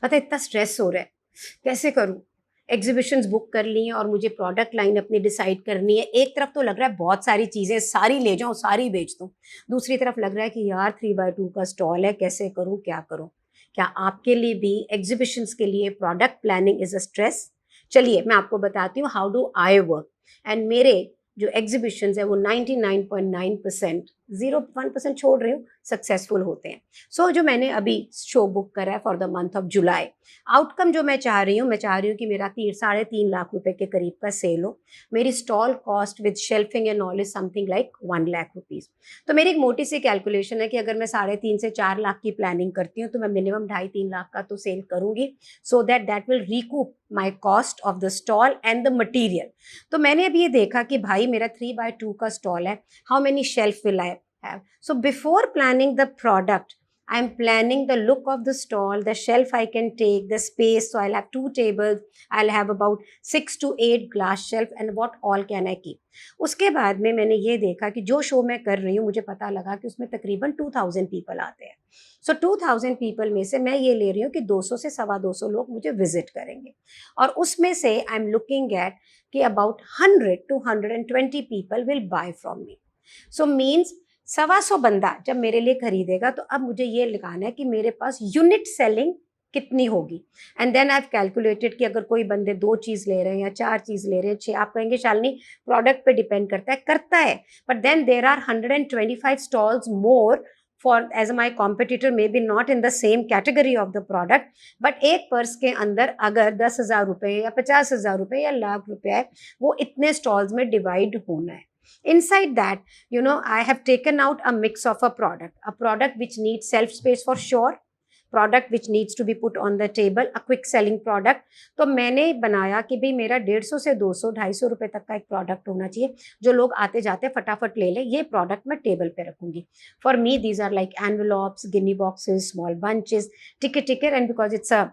पता है इतना स्ट्रेस हो रहा है, कैसे करूँ? एग्जीबिशंस बुक कर ली हैं और मुझे प्रोडक्ट लाइन अपनी डिसाइड करनी है। एक तरफ तो लग रहा है बहुत सारी चीज़ें सारी ले जाऊँ, सारी बेच दूँ। दूसरी तरफ लग रहा है कि यार 3x2 का स्टॉल है, कैसे करूँ, क्या करूँ? क्या आपके लिए भी एग्जीबिशंस के लिए product planning is a stress? चलिए मैं आपको बताती हूँ how do I work. And मेरे जो एग्जीबिशंस है वो 99.9%, 0.1% छोड़ रही हूँ, सक्सेसफुल होते हैं। सो जो मैंने अभी शो बुक करा है for the month of July, outcome जो मैं चाह रही हूँ कि मेरा 3.5 लाख रुपए के करीब का सेल हो। मेरी stall cost with shelving and all is something like 1 lakh rupees. तो मेरी एक मोटी सी कैलकुलेशन है कि अगर मैं 3.5 से 4 लाख की प्लानिंग करती हूँ तो मैं मिनिमम 2.5-3 लाख का तो सेल करूंगी, so that that will recoup my cost of the stall and the material. तो मैंने अभी ये देखा कि भाई मेरा 3x2 का स्टॉल है, how many shelf will I have? So before planning the product, I'm planning the look of the stall, the shelf I can take, the space. So I'll have 2 tables, I'll have about 6 to 8 glass shelf, and what all can I keep. उसके बाद में मैंने ये देखा कि जो show मैं कर रही हूँ, मुझे पता लगा कि उसमें तकरीबन 2000 पीपल आते हैं। सो 2000 पीपल में से मैं ये ले रही हूँ कि 200 से 250 लोग मुझे विजिट करेंगे, और उसमें से आई एम लुकिंग एट कि about 100 to 120 people will buy from me. So means 125 बंदा जब मेरे लिए खरीदेगा, तो अब मुझे ये लगाना है कि मेरे पास यूनिट सेलिंग कितनी होगी। And then I have calculated कि अगर कोई बंदे 2 चीज़ ले रहे हैं या 4 चीज़ ले रहे हैं, 6, आप कहेंगे शालिनी प्रोडक्ट पे डिपेंड करता है, but then there are 125 stalls more for as my competitor, may be not in the same category of the product, but एक पर्स के अंदर अगर 10,000 रुपये या 50,000 रुपये या लाख रुपये है, वो इतने स्टॉल्स में डिवाइड होना है। Inside that, I have taken out a mix of a product which needs self space for sure, product which needs to be put on the table, a quick selling product. तो मैंने बनाया कि भाई मेरा 150 से 200 250 रुपए तक का एक प्रोडक्ट होना चाहिए, जो लोग आते जाते फटाफट ले ले, ये प्रोडक्ट मैं टेबल पे रखूंगी। For me these are like envelopes, guinea boxes, small bunches, ticker, and because it's a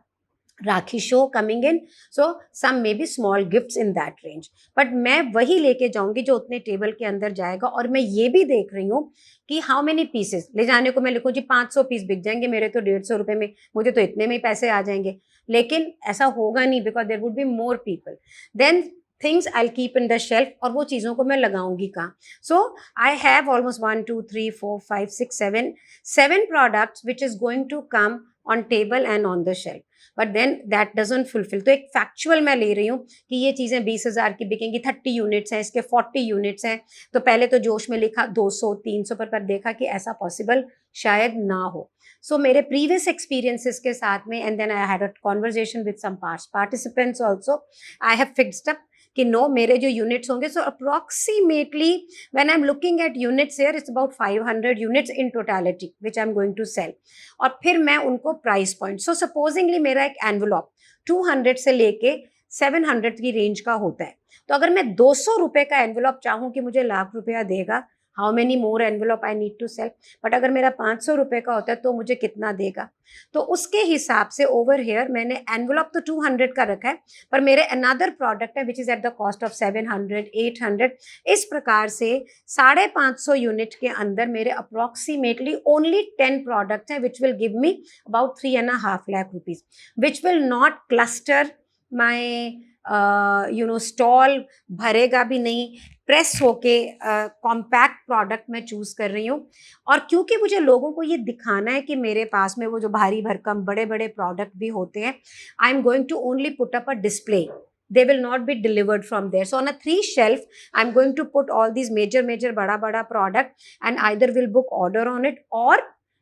Rakhi show coming in, so some may be small gifts in that range, but मैं वही लेके जाऊंगी जो उतने टेबल के अंदर जाएगा। और मैं ये भी देख रही हूँ कि हाउ मेनी पीसेस ले जाने को। मैं लिखूँ जी 500 पीस बिक जाएंगे मेरे, तो 150 रुपए में मुझे तो इतने में ही पैसे आ जाएंगे, लेकिन ऐसा होगा नहीं, because there would be more people. Then things I keep in the shelf, और वो चीज़ों को मैं लगाऊंगी कहाँ? So I have almost 1 2 3 4 5 6 7 products which is going to come on table and on the shelf, but then that doesn't fulfil. तो एक factual मैं ले रही हूँ कि ये चीज़ें 20,000 की बिकेंगी, 30 यूनिट्स हैं, इसके 40 यूनिट्स हैं, तो पहले तो जोश में लिखा 200 300 पर देखा कि ऐसा पॉसिबल शायद ना हो। सो मेरे प्रीवियस एक्सपीरियंसेस के साथ में, and then I had a conversation with some participants also, I have fixed up कि नो, मेरे जो यूनिट्स होंगे, so approximately when I am looking at units here, it's about 500 units in totality which I am going to sell. और फिर मैं उनको price point, सो supposedly मेरा एक एनवलप 200 से लेके 700 की रेंज का होता है, तो अगर मैं 200 रुपए का एनवलप चाहूँ कि मुझे लाख रुपया देगा, how many more envelope I need to sell, but अगर मेरा 500 रुपए का होता है तो मुझे कितना देगा? तो उसके हिसाब से ओवर हेयर मैंने एनवलप तो 200 का रखा है, पर मेरे अनदर प्रोडक्ट है which is at the cost of 700 800। इस प्रकार से 550 यूनिट के अंदर मेरे अप्रॉक्सीमेटली ओनली 10 प्रोडक्ट हैं which will give me about 3.5 lakh rupees, which will not cluster my stall, भरेगा भी नहीं, प्रेस होके कॉम्पैक्ट प्रोडक्ट मैं चूज कर रही हूँ। और क्योंकि मुझे लोगों को ये दिखाना है कि मेरे पास में वो जो भारी भरकम बड़े बड़े प्रोडक्ट भी होते हैं, I am going to only put up a display, they will not be delivered from there. So on a 3 shelf, I'm going to put all these major bada product, and either will book order on it, or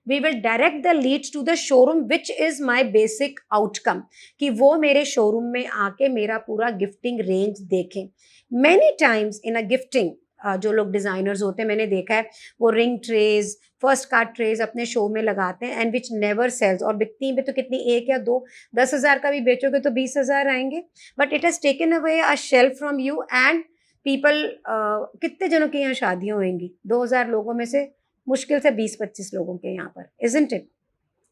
we will direct the leads to the showroom, which is my basic outcome, कि वो मेरे showroom में आके मेरा पूरा gifting range देखें। Many times in a gifting, जो लोग डिजाइनर्स होते हैं, मैंने देखा है वो ring trays, first card trays अपने शो में लगाते हैं, एंड विच नेवर सेल्स, और बिकती भी तो कितनी, 1 या 2, 10,000 का भी बेचोगे तो 20,000 आएंगे, but it has taken away a shelf from you and people. कितने जनों की यहाँ शादियां होंगी? 2,000 लोगों में से मुश्किल से 20-25 लोगों के यहाँ पर, isn't it?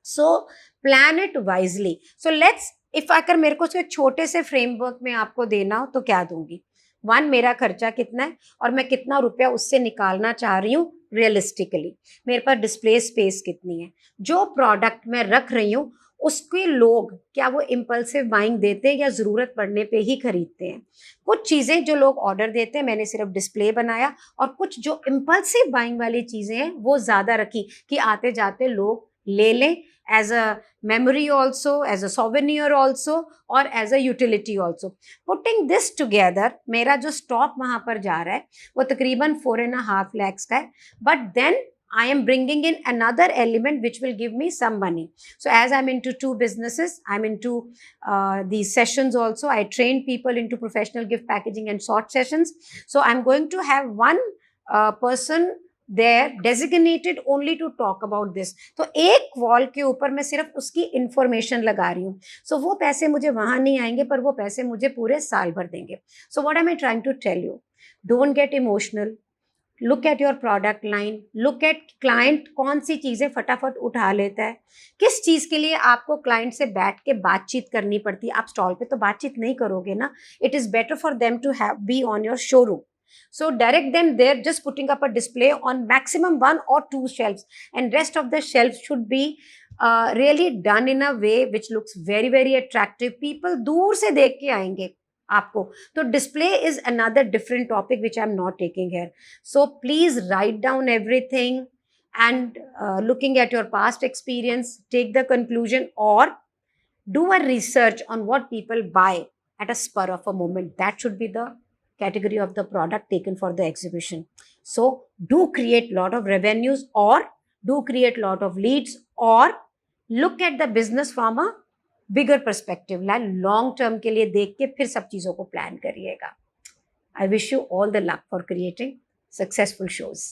So plan it wisely. So let's, if अगर मेरे को एक छोटे से फ्रेमवर्क में आपको देना हो तो क्या दूंगी? 1, मेरा खर्चा कितना है और मैं कितना रुपया उससे निकालना चाह रही हूँ रियलिस्टिकली, मेरे पास डिस्प्ले स्पेस कितनी है, जो प्रोडक्ट मैं रख रही हूँ उसके लोग क्या वो इम्पल्सिव बाइंग देते हैं या ज़रूरत पड़ने पे ही खरीदते हैं। कुछ चीज़ें जो लोग ऑर्डर देते हैं मैंने सिर्फ डिस्प्ले बनाया, और कुछ जो इम्पल्सिव बाइंग वाली चीज़ें हैं वो ज़्यादा रखी कि आते जाते लोग ले लें, as a memory also, as a souvenir also, और as a utility also. Putting this together, मेरा जो स्टॉक वहां पर जा रहा है वो तकरीबन 4.5 lakhs का है, but then I am bringing in another element which will give me some money. So as I'm into 2 businesses, I'm into these sessions also. I train people into professional gift packaging and sort sessions. So I'm going to have one person there designated only to talk about this. तो एक wall के ऊपर मैं सिर्फ उसकी information लगा रही हूँ. सो वो पैसे मुझे वहां नहीं आएंगे, पर वो पैसे मुझे पूरे साल भर देंगे. So what am I trying to tell you, don't get emotional, look at your product line, look at client कौन सी चीज़ें फटाफट उठा लेता है, किस चीज़ के लिए आपको क्लाइंट से बैठ के बातचीत करनी पड़ती है. आप स्टॉल पे तो बातचीत नहीं करोगे ना. It is better for them to have be on your showroom. So direct them there, just putting up a display on maximum 1 or 2 shelves, and rest of the shelves should be really done in a way which looks very very attractive. People दूर से देख के आएंगे आपको. तो display is another different topic which I'm not taking here. So please write down everything, and looking at your past experience, take the conclusion, or do a research on what people buy at a spur of a moment. That should be the category of the product taken for the exhibition. So do create lot of revenues, or do create lot of leads, or look at the business from a bigger perspective. Long term के लिए देख के फिर सब चीज़ों को plan करिएगा. I wish you all the luck for creating successful shows.